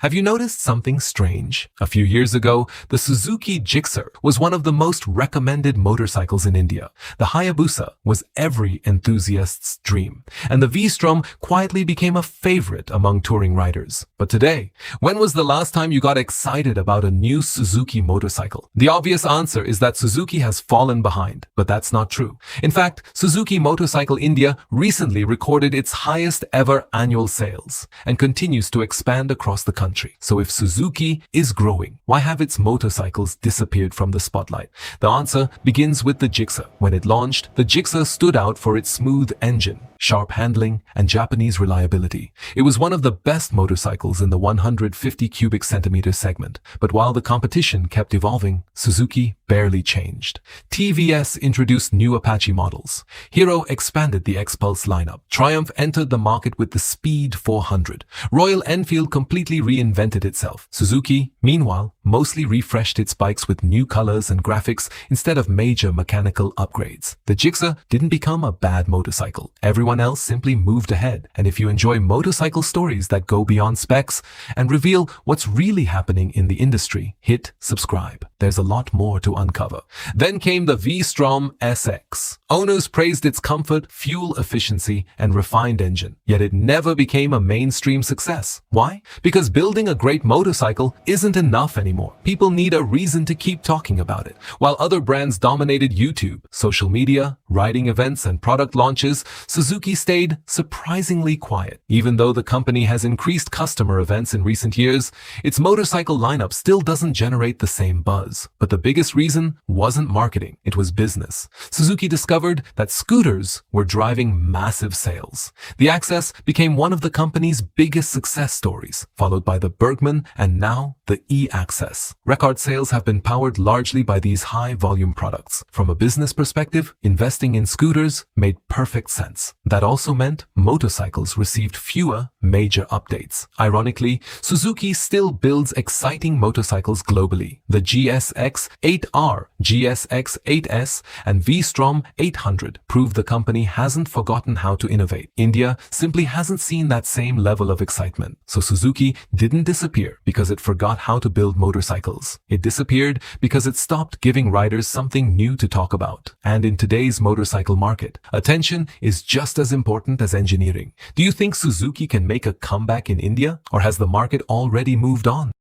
Have you noticed something strange? A few years ago, the Suzuki Gixxer was one of the most recommended motorcycles in India. The Hayabusa was every enthusiast's dream, and the V-Strom quietly became a favorite among touring riders. But today, when was the last time you got excited about a new Suzuki motorcycle? The obvious answer is that Suzuki has fallen behind, but that's not true. In fact, Suzuki Motorcycle India recently recorded its highest ever annual sales and continues to expand across the country. So if Suzuki is growing, why have its motorcycles disappeared from the spotlight? The answer begins with the Gixxer. When it launched, the Gixxer stood out for its smooth engine, sharp handling, and Japanese reliability. It was one of the best motorcycles in the 150 cubic centimeter segment. But while the competition kept evolving, Suzuki barely changed. TVS introduced new Apache models. Hero expanded the X-Pulse lineup. Triumph entered the market with the Speed 400. Royal Enfield completely reinvented itself. Suzuki, meanwhile, mostly refreshed its bikes with new colors and graphics instead of major mechanical upgrades. The Gixxer didn't become a bad motorcycle. Everyone else simply moved ahead. And if you enjoy motorcycle stories that go beyond specs and reveal what's really happening in the industry, hit subscribe. There's a lot more to uncover. Then came the V-Strom SX. Owners praised its comfort, fuel efficiency, and refined engine. Yet it never became a mainstream success. Why? Because building a great motorcycle isn't enough anymore. People need a reason to keep talking about it. While other brands dominated YouTube, social media, riding events, and product launches, Suzuki stayed surprisingly quiet. Even though the company has increased customer events in recent years, its motorcycle lineup still doesn't generate the same buzz. But the biggest reason wasn't marketing, it was business. Suzuki discovered that scooters were driving massive sales. The Access became one of the company's biggest success stories, followed by the Bergman and now the E-Access. Record sales have been powered largely by these high-volume products. From a business perspective, investing in scooters made perfect sense. That also meant motorcycles received fewer major updates. Ironically, Suzuki still builds exciting motorcycles globally. The GSX 8R, GSX 8S, and V-Strom 800 prove the company hasn't forgotten how to innovate. India simply hasn't seen that same level of excitement. So Suzuki didn't disappear because it forgot how to build motorcycles. It disappeared because it stopped giving riders something new to talk about. And in today's motorcycle market, attention is just as important as engineering. Do you think Suzuki can make a comeback in India, or has the market already moved on?